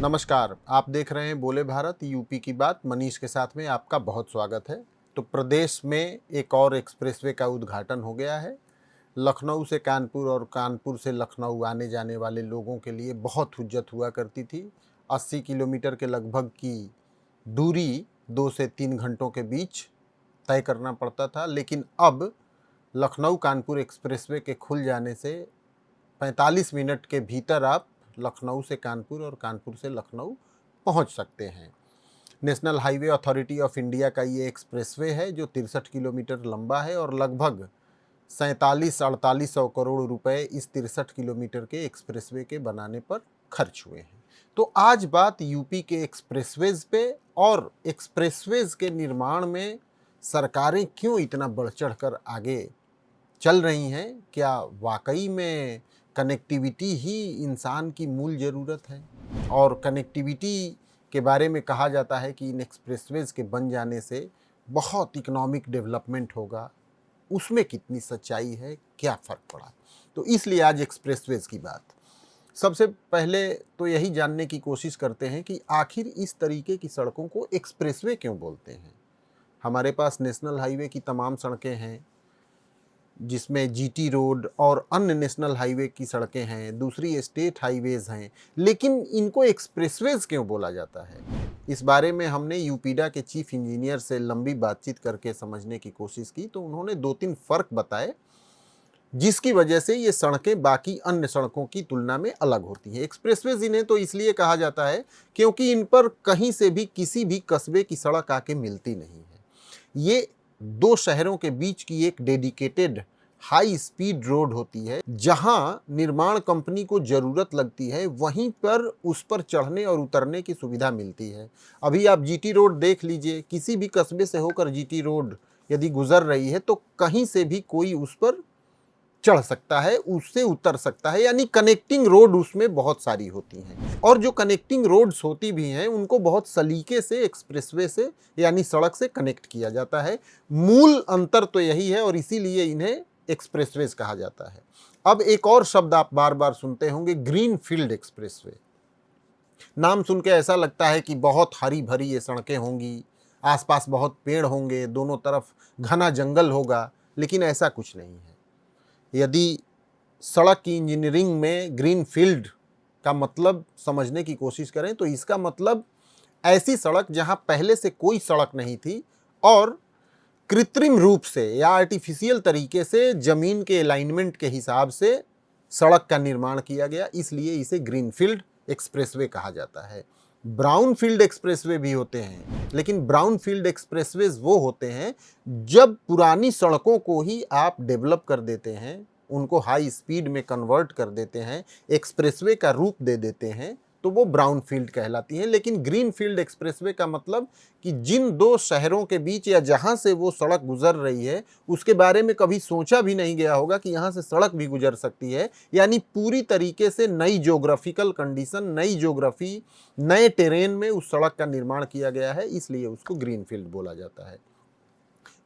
नमस्कार, आप देख रहे हैं बोले भारत यूपी की बात। मनीष के साथ में आपका बहुत स्वागत है। तो प्रदेश में एक और एक्सप्रेसवे का उद्घाटन हो गया है। लखनऊ से कानपुर और कानपुर से लखनऊ आने जाने वाले लोगों के लिए बहुत हुज्जत हुआ करती थी। 80 किलोमीटर के लगभग की दूरी 2 से 3 घंटों के बीच तय करना पड़ता था, लेकिन अब लखनऊ कानपुर एक्सप्रेसवे के खुल जाने से 45 मिनट के भीतर आप लखनऊ से कानपुर और कानपुर से लखनऊ पहुंच सकते हैं। National highway authority of India का ये एक्सप्रेसवे है जो 63 किलोमीटर लंबा है और लगभग 47-4800 करोड़ रुपए इस 63 किलोमीटर के एक्सप्रेसवे के बनाने पर खर्च हुए हैं। तो आज बात यूपी के एक्सप्रेसवेज पे और एक्सप्रेसवेज के निर्माण में सरकारें क्यों इतना बढ़ चढ़ कर आगे चल रही हैं। क्या वाकई में कनेक्टिविटी ही इंसान की मूल ज़रूरत है? और कनेक्टिविटी के बारे में कहा जाता है कि इन एक्सप्रेसवेज के बन जाने से बहुत इकोनॉमिक डेवलपमेंट होगा। उसमें कितनी सच्चाई है, क्या फ़र्क पड़ा? तो इसलिए आज एक्सप्रेसवेज की बात। सबसे पहले तो यही जानने की कोशिश करते हैं कि आखिर इस तरीके की सड़कों को एक्सप्रेसवे क्यों बोलते हैं। हमारे पास नेशनल हाईवे की तमाम सड़कें हैं, जिसमें जीटी रोड और अन्य नेशनल हाईवे की सड़कें हैं, दूसरी स्टेट हाईवेज़ हैं, लेकिन इनको एक्सप्रेसवेज क्यों बोला जाता है? इस बारे में हमने यूपीडा के चीफ इंजीनियर से लंबी बातचीत करके समझने की कोशिश की, तो उन्होंने 2-3 फ़र्क बताए जिसकी वजह से ये सड़कें बाकी अन्य सड़कों की तुलना में अलग होती हैं। एक्सप्रेसवेज इन्हें तो इसलिए कहा जाता है क्योंकि इन पर कहीं से भी किसी भी कस्बे की सड़क आके मिलती नहीं है। ये 2 शहरों के बीच की एक डेडिकेटेड हाई स्पीड रोड होती है। जहां निर्माण कंपनी को ज़रूरत लगती है वहीं पर उस पर चढ़ने और उतरने की सुविधा मिलती है। अभी आप जीटी रोड देख लीजिए, किसी भी कस्बे से होकर जीटी रोड यदि गुजर रही है तो कहीं से भी कोई उस पर चढ़ सकता है, उससे उतर सकता है, यानी कनेक्टिंग रोड उसमें बहुत सारी होती हैं। और जो कनेक्टिंग रोड्स होती भी हैं उनको बहुत सलीके से एक्सप्रेसवे से यानी सड़क से कनेक्ट किया जाता है। मूल अंतर तो यही है और इसीलिए इन्हें एक्सप्रेसवेज कहा जाता है। अब एक और शब्द आप बार बार सुनते होंगे, ग्रीन फील्ड एक्सप्रेसवे। नाम सुन के ऐसा लगता है कि बहुत हरी भरी ये सड़कें होंगी, आसपास बहुत पेड़ होंगे, दोनों तरफ घना जंगल होगा, लेकिन ऐसा कुछ नहीं है। यदि सड़क की इंजीनियरिंग में ग्रीन फील्ड का मतलब समझने की कोशिश करें तो इसका मतलब ऐसी सड़क जहां पहले से कोई सड़क नहीं थी और कृत्रिम रूप से या आर्टिफिशियल तरीके से जमीन के अलाइनमेंट के हिसाब से सड़क का निर्माण किया गया, इसलिए इसे ग्रीन फील्ड एक्सप्रेसवे कहा जाता है। ब्राउन फील्ड एक्सप्रेसवे भी होते हैं, लेकिन ब्राउन फील्ड एक्सप्रेसवेज वो होते हैं जब पुरानी सड़कों को ही आप डेवलप कर देते हैं, उनको हाई स्पीड में कन्वर्ट कर देते हैं, एक्सप्रेसवे का रूप दे देते हैं, तो वो ब्राउन फील्ड कहलाती हैं। लेकिन ग्रीन फील्ड एक्सप्रेसवे का मतलब कि जिन 2 शहरों के बीच या जहां से वो सड़क गुजर रही है उसके बारे में कभी सोचा भी नहीं गया होगा कि यहां से सड़क भी गुजर सकती है, यानी पूरी तरीके से नई ज्योग्राफिकल कंडीशन, नई ज्योग्राफी, नए टेरेन में उस सड़क का निर्माण किया गया है, इसलिए उसको ग्रीन फील्ड बोला जाता है।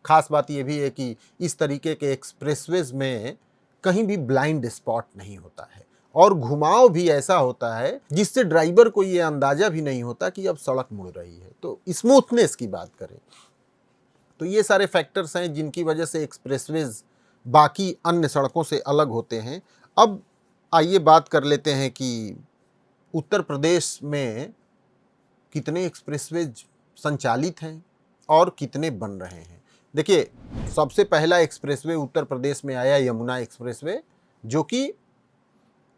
खास बात यह भी है कि इस तरीके के एक्सप्रेसवेज में कहीं भी ब्लाइंड स्पॉट नहीं होता है और घुमाव भी ऐसा होता है जिससे ड्राइवर को ये अंदाजा भी नहीं होता कि अब सड़क मुड़ रही है। तो स्मूथनेस की बात करें तो ये सारे फैक्टर्स हैं जिनकी वजह से एक्सप्रेसवेज बाकी अन्य सड़कों से अलग होते हैं। अब आइए बात कर लेते हैं कि उत्तर प्रदेश में कितने एक्सप्रेसवेज संचालित हैं और कितने बन रहे हैं। देखिए, सबसे पहला एक्सप्रेसवे उत्तर प्रदेश में आया यमुना एक्सप्रेसवे, जो कि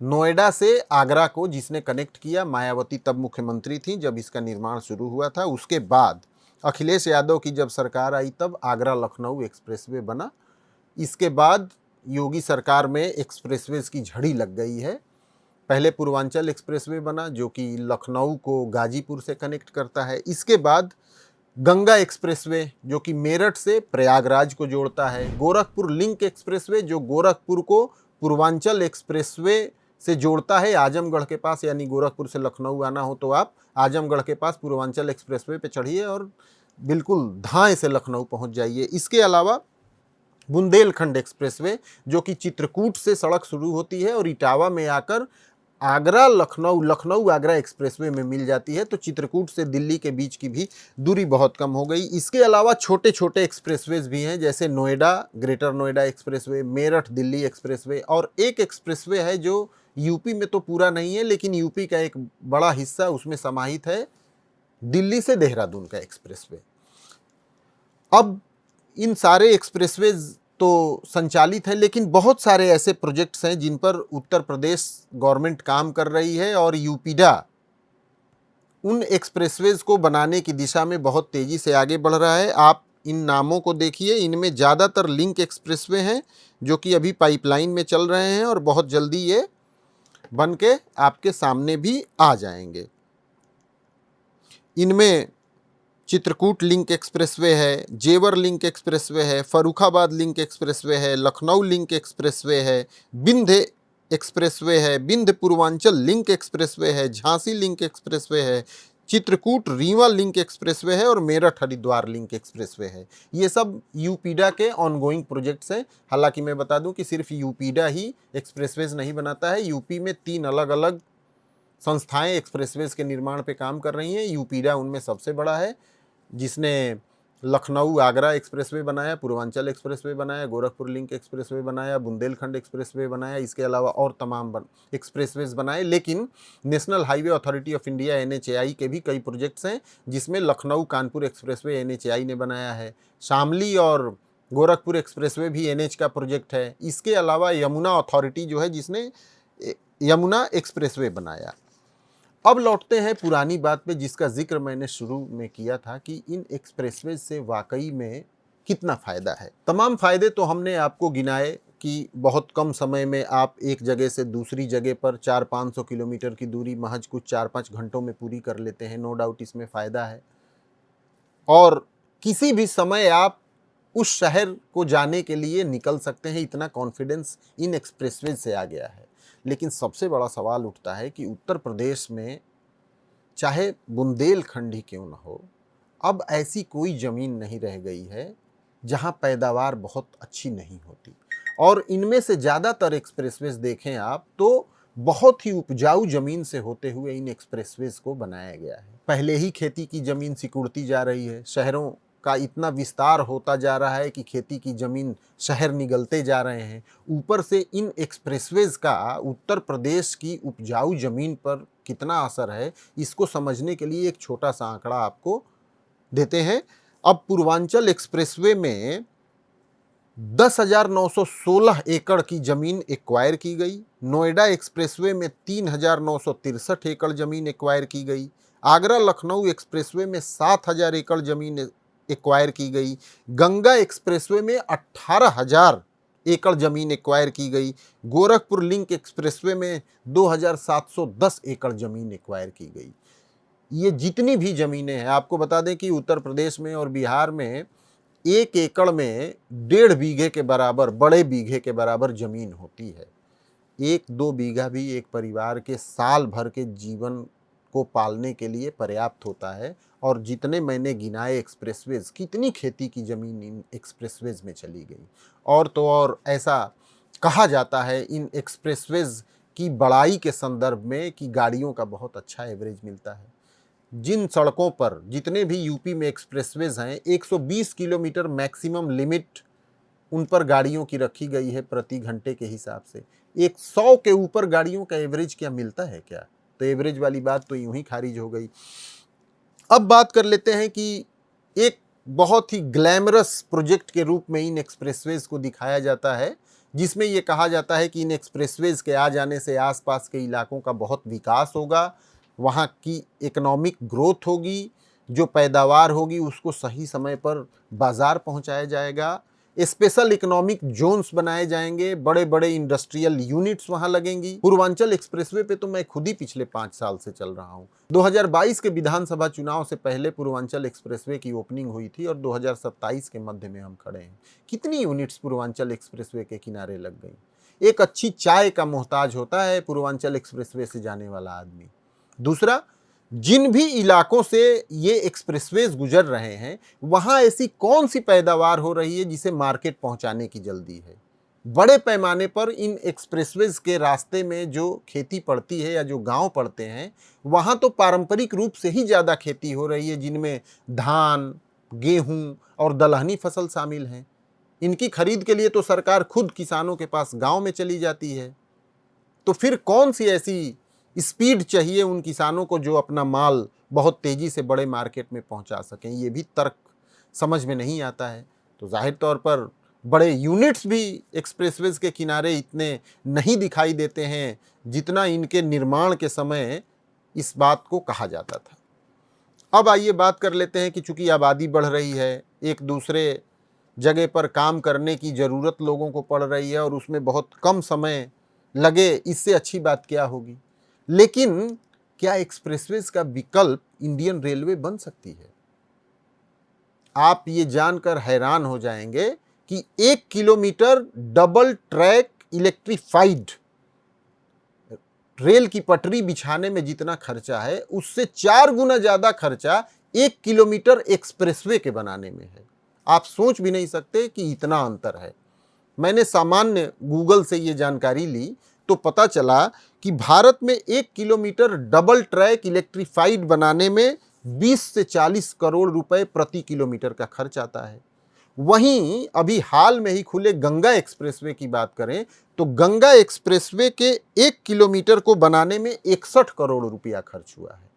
नोएडा से आगरा को जिसने कनेक्ट किया। मायावती तब मुख्यमंत्री थी जब इसका निर्माण शुरू हुआ था। उसके बाद अखिलेश यादव की जब सरकार आई तब आगरा लखनऊ एक्सप्रेसवे बना। इसके बाद योगी सरकार में एक्सप्रेसवेज की झड़ी लग गई है। पहले पूर्वांचल एक्सप्रेसवे बना जो कि लखनऊ को गाजीपुर से कनेक्ट करता है। इसके बाद गंगा एक्सप्रेसवे जो कि मेरठ से प्रयागराज को जोड़ता है। गोरखपुर लिंक एक्सप्रेसवे जो गोरखपुर को पूर्वांचल एक्सप्रेसवे से जोड़ता है आजमगढ़ के पास, यानी गोरखपुर से लखनऊ आना हो तो आप आजमगढ़ के पास पूर्वांचल एक्सप्रेसवे पे चढ़िए और बिल्कुल धाए से लखनऊ पहुंच जाइए। इसके अलावा बुंदेलखंड एक्सप्रेसवे जो कि चित्रकूट से सड़क शुरू होती है और इटावा में आकर आगरा लखनऊ, लखनऊ आगरा एक्सप्रेसवे में मिल जाती है, तो चित्रकूट से दिल्ली के बीच की भी दूरी बहुत कम हो गई। इसके अलावा छोटे छोटे एक्सप्रेसवेज भी हैं, जैसे Noida, greater Noida expressway, Meerut Delhi expressway, और एक एक्सप्रेसवे है जो यूपी में तो पूरा नहीं है लेकिन यूपी का एक बड़ा हिस्सा उसमें समाहित है, दिल्ली से देहरादून का एक्सप्रेसवे। अब इन सारे एक्सप्रेसवेज तो संचालित है, लेकिन बहुत सारे ऐसे प्रोजेक्ट्स हैं जिन पर उत्तर प्रदेश गवर्नमेंट काम कर रही है और यूपीडा उन एक्सप्रेसवेज को बनाने की दिशा में बहुत तेजी से आगे बढ़ रहा है। आप इन नामों को देखिए, इनमें ज़्यादातर लिंक एक्सप्रेसवे हैं जो कि अभी पाइपलाइन में चल रहे हैं और बहुत जल्दी ये बन के आपके सामने भी आ जाएंगे। इनमें चित्रकूट लिंक एक्सप्रेसवे है, जेवर लिंक एक्सप्रेसवे है, फर्रुखाबाद लिंक एक्सप्रेसवे है, लखनऊ लिंक एक्सप्रेसवे है, बिंध एक्सप्रेसवे है, बिंध पूर्वांचल लिंक एक्सप्रेसवे है, झांसी लिंक एक्सप्रेसवे है, चित्रकूट रीवा लिंक एक्सप्रेसवे है और मेरठ हरिद्वार लिंक एक्सप्रेसवे है। ये सब यूपीडा के ऑनगोइंग प्रोजेक्ट्स हैं। हालांकि मैं बता दूं कि सिर्फ यूपीडा ही एक्सप्रेसवेज नहीं बनाता है, यूपी में 3 अलग अलग संस्थाएं एक्सप्रेसवेज के निर्माण पे काम कर रही हैं। यूपीडा उनमें सबसे बड़ा है, जिसने लखनऊ आगरा एक्सप्रेसवे बनाया, पूर्वांचल एक्सप्रेसवे बनाया, गोरखपुर लिंक एक्सप्रेसवे बनाया, बुंदेलखंड एक्सप्रेसवे बनाया, इसके अलावा और तमाम एक्सप्रेसवेज बनाए। लेकिन national highway authority of India NHAI के भी कई प्रोजेक्ट्स हैं, जिसमें लखनऊ कानपुर एक्सप्रेसवे NHAI ने बनाया है, शामली और गोरखपुर एक्सप्रेसवे भी NH का प्रोजेक्ट है। इसके अलावा यमुना अथॉरिटी जो है, जिसने यमुना एक्सप्रेसवे बनाया। अब लौटते हैं पुरानी बात पे, जिसका जिक्र मैंने शुरू में किया था कि इन एक्सप्रेसवेज से वाकई में कितना फ़ायदा है। तमाम फ़ायदे तो हमने आपको गिनाए कि बहुत कम समय में आप एक जगह से दूसरी जगह पर 400-500 किलोमीटर की दूरी महज कुछ 4-5 घंटों में पूरी कर लेते हैं। नो डाउट इसमें फ़ायदा है, और किसी भी समय आप उस शहर को जाने के लिए निकल सकते हैं, इतना कॉन्फिडेंस इन एक्सप्रेसवेज से आ गया है। लेकिन सबसे बड़ा सवाल उठता है कि उत्तर प्रदेश में चाहे बुंदेलखंड ही क्यों न हो, अब ऐसी कोई ज़मीन नहीं रह गई है जहां पैदावार बहुत अच्छी नहीं होती। और इनमें से ज़्यादातर एक्सप्रेसवेज देखें आप तो बहुत ही उपजाऊ ज़मीन से होते हुए इन एक्सप्रेसवेज को बनाया गया है। पहले ही खेती की ज़मीन सिकुड़ती जा रही है, शहरों का इतना विस्तार होता जा रहा है कि खेती की ज़मीन शहर निगलते जा रहे हैं। ऊपर से इन एक्सप्रेसवेज का उत्तर प्रदेश की उपजाऊ ज़मीन पर कितना असर है, इसको समझने के लिए एक छोटा सा आंकड़ा आपको देते हैं। अब पूर्वांचल एक्सप्रेसवे में 10,916 एकड़ की ज़मीन एक्वायर की गई, नोएडा एक्सप्रेसवे में 3,963 एकड़ ज़मीन एक्वायर की गई, आगरा लखनऊ एक्सप्रेसवे में 7,000 एकड़ ज़मीन एक्वायर की गई, गंगा एक्सप्रेसवे में 18,000 एकड़ ज़मीन एक्वायर की गई, गोरखपुर लिंक एक्सप्रेसवे में 2,710 एकड़ ज़मीन एक्वायर की गई। ये जितनी भी ज़मीनें हैं, आपको बता दें कि उत्तर प्रदेश में और बिहार में 1 एकड़ में 1.5 बीघे के बराबर, बड़े बीघे के बराबर ज़मीन होती है। 1-2 बीघा भी एक परिवार के साल भर के जीवन को पालने के लिए पर्याप्त होता है। और जितने मैंने गिनाए एक्सप्रेसवेज, कितनी खेती की ज़मीन इन एक्सप्रेसवेज में चली गई। और तो और ऐसा कहा जाता है इन एक्सप्रेसवेज की बड़ाई के संदर्भ में कि गाड़ियों का बहुत अच्छा एवरेज मिलता है। जिन सड़कों पर, जितने भी यूपी में एक्सप्रेसवेज हैं, 120 किलोमीटर मैक्सिमम लिमिट उन पर गाड़ियों की रखी गई है प्रति घंटे के हिसाब से। 100 के ऊपर गाड़ियों का एवरेज क्या मिलता है क्या? तो एवरेज वाली बात तो यूं ही खारिज हो गई। अब बात कर लेते हैं कि एक बहुत ही ग्लैमरस प्रोजेक्ट के रूप में इन एक्सप्रेसवेज को दिखाया जाता है, जिसमें ये कहा जाता है कि इन एक्सप्रेसवेज के आ जाने से आसपास के इलाकों का बहुत विकास होगा, वहाँ की इकोनॉमिक ग्रोथ होगी, जो पैदावार होगी उसको सही समय पर बाज़ार पहुँचाया जाएगा, स्पेशल इकोनॉमिक जोन्स बनाए जाएंगे, बड़े बड़े इंडस्ट्रियल यूनिट्स वहां लगेंगी। पूर्वांचल एक्सप्रेसवे पे तो मैं खुद ही पिछले 5 साल से चल रहा हूं। 2022 के विधानसभा चुनाव से पहले पूर्वांचल एक्सप्रेसवे की ओपनिंग हुई थी और 2027 के मध्य में हम खड़े हैं। कितनी यूनिट्स पूर्वांचल एक्सप्रेसवे के किनारे लग गई। एक अच्छी चाय का मोहताज होता है पूर्वांचल एक्सप्रेसवे से जाने वाला आदमी। दूसरा, जिन भी इलाकों से ये एक्सप्रेसवेज गुजर रहे हैं, वहां ऐसी कौन सी पैदावार हो रही है जिसे मार्केट पहुंचाने की जल्दी है। बड़े पैमाने पर इन एक्सप्रेसवेज के रास्ते में जो खेती पड़ती है या जो गांव पड़ते हैं, वहां तो पारंपरिक रूप से ही ज़्यादा खेती हो रही है, जिनमें धान, गेहूं और दलहनी फसल शामिल हैं। इनकी खरीद के लिए तो सरकार खुद किसानों के पास गांव में चली जाती है। तो फिर कौन सी ऐसी स्पीड चाहिए उन किसानों को जो अपना माल बहुत तेजी से बड़े मार्केट में पहुंचा सकें? ये भी तर्क समझ में नहीं आता है। तो जाहिर तौर पर बड़े यूनिट्स भी एक्सप्रेसवेज के किनारे इतने नहीं दिखाई देते हैं जितना इनके निर्माण के समय इस बात को कहा जाता था। अब आइए बात कर लेते हैं कि चूंकि आबादी बढ़ रही है, एक दूसरे जगह पर काम करने की ज़रूरत लोगों को पड़ रही है और उसमें बहुत कम समय लगे, इससे अच्छी बात क्या होगी। लेकिन क्या एक्सप्रेसवेज का विकल्प इंडियन रेलवे बन सकती है? आप ये जानकर हैरान हो जाएंगे कि 1 kilometre double track electrified rail की पटरी बिछाने में जितना खर्चा है, उससे 4 गुना ज्यादा खर्चा 1 किलोमीटर एक्सप्रेसवे के बनाने में है। आप सोच भी नहीं सकते कि इतना अंतर है। मैंने सामान्य गूगल से ये जानकारी ली तो पता चला कि भारत में 1 किलोमीटर डबल ट्रैक इलेक्ट्रीफाइड बनाने में 20 से 40 करोड़ रुपए प्रति किलोमीटर का खर्च आता है। वहीं अभी हाल में ही खुले गंगा एक्सप्रेसवे की बात करें तो गंगा एक्सप्रेसवे के 1 किलोमीटर को बनाने में 61 करोड़ रुपया खर्च हुआ है।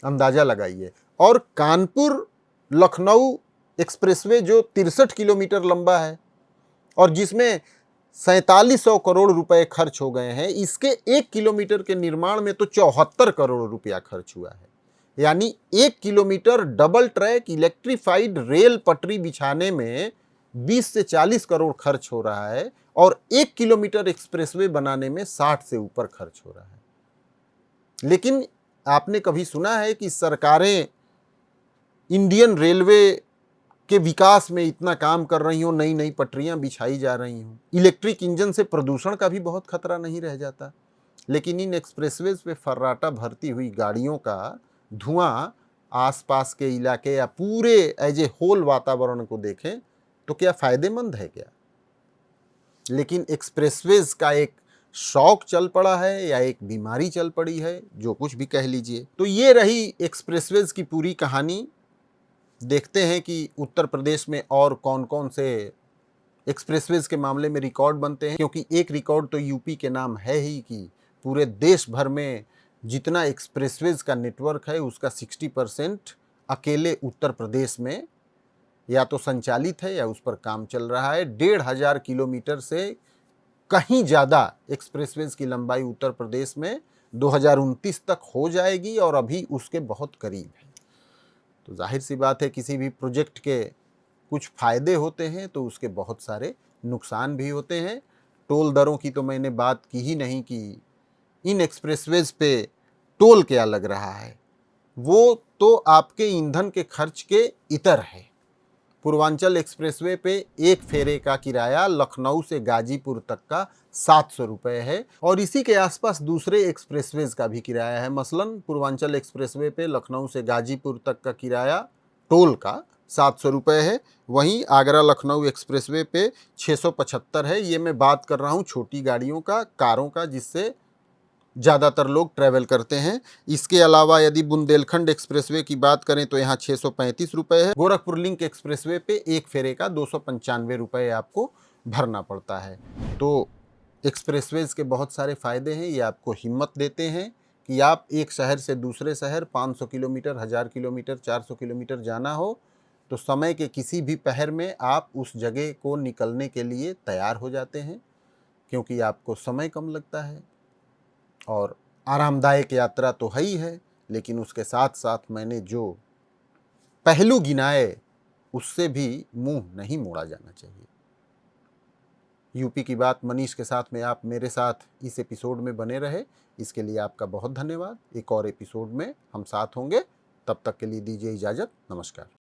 अंदाजा लगाइए। और कानपुर लखनऊ एक्सप्रेसवे जो 63 किलोमीटर लंबा है और जिसमें 4700 करोड़ रुपए खर्च हो गए हैं, इसके 1 किलोमीटर के निर्माण में तो 74 करोड़ रुपया खर्च हुआ है। यानी 1 kilometre double track electrified rail पटरी बिछाने में 20 से 40 करोड़ खर्च हो रहा है और 1 किलोमीटर एक्सप्रेसवे बनाने में 60 से ऊपर खर्च हो रहा है। लेकिन आपने कभी सुना है कि सरकारें इंडियन रेलवे के विकास में इतना काम कर रही हो, नई नई पटरियां बिछाई जा रही हों? इलेक्ट्रिक इंजन से प्रदूषण का भी बहुत खतरा नहीं रह जाता। लेकिन इन एक्सप्रेसवेज पे फर्राटा भरती हुई गाड़ियों का धुआं आसपास के इलाके या पूरे एज ए होल वातावरण को देखें तो क्या फायदेमंद है क्या? लेकिन एक्सप्रेसवेज का एक शौक चल पड़ा है या एक बीमारी चल पड़ी है, जो कुछ भी कह लीजिए। तो ये रही एक्सप्रेसवेज की पूरी कहानी। देखते हैं कि उत्तर प्रदेश में और कौन कौन से एक्सप्रेसवेज के मामले में रिकॉर्ड बनते हैं, क्योंकि एक रिकॉर्ड तो यूपी के नाम है ही कि पूरे देश भर में जितना एक्सप्रेसवेज का नेटवर्क है उसका 60% अकेले उत्तर प्रदेश में या तो संचालित है या उस पर काम चल रहा है। 1500 किलोमीटर से कहीं ज़्यादा एक्सप्रेसवेज की लंबाई उत्तर प्रदेश में 2029 तक हो जाएगी और अभी उसके बहुत करीब है। तो जाहिर सी बात है, किसी भी प्रोजेक्ट के कुछ फायदे होते हैं तो उसके बहुत सारे नुकसान भी होते हैं। टोल दरों की तो मैंने बात की ही नहीं कि इन एक्सप्रेसवेज पे टोल क्या लग रहा है, वो तो आपके ईंधन के खर्च के इतर है। पूर्वांचल एक्सप्रेसवे पे एक फेरे का किराया लखनऊ से गाजीपुर तक का 700 रुपये है और इसी के आसपास दूसरे एक्सप्रेसवेज का भी किराया है। मसलन पूर्वांचल एक्सप्रेसवे पे लखनऊ से गाजीपुर तक का किराया टोल का 700 रुपये है। वहीं आगरा लखनऊ एक्सप्रेसवे पे 675 है। ये मैं बात कर रहा हूँ छोटी गाड़ियों का, कारों का, जिससे ज़्यादातर लोग ट्रैवल करते हैं। इसके अलावा यदि बुंदेलखंड एक्सप्रेसवे की बात करें तो यहाँ 635 रुपये है। गोरखपुर लिंक एक्सप्रेसवे पे एक फेरे का 295 रुपये आपको भरना पड़ता है। तो एक्सप्रेसवेज के बहुत सारे फ़ायदे हैं। ये आपको हिम्मत देते हैं कि आप एक शहर से दूसरे शहर 500 किलोमीटर, 1000 किलोमीटर, 400 किलोमीटर जाना हो तो समय के किसी भी पहर में आप उस जगह को निकलने के लिए तैयार हो जाते हैं, क्योंकि आपको समय कम लगता है और आरामदायक यात्रा तो है ही है। लेकिन उसके साथ साथ मैंने जो पहलू गिनाए उससे भी मुंह नहीं मोड़ा जाना चाहिए। यूपी की बात मनीष के साथ में आप मेरे साथ इस एपिसोड में बने रहे, इसके लिए आपका बहुत धन्यवाद। एक और एपिसोड में हम साथ होंगे, तब तक के लिए दीजिए इजाज़त। नमस्कार।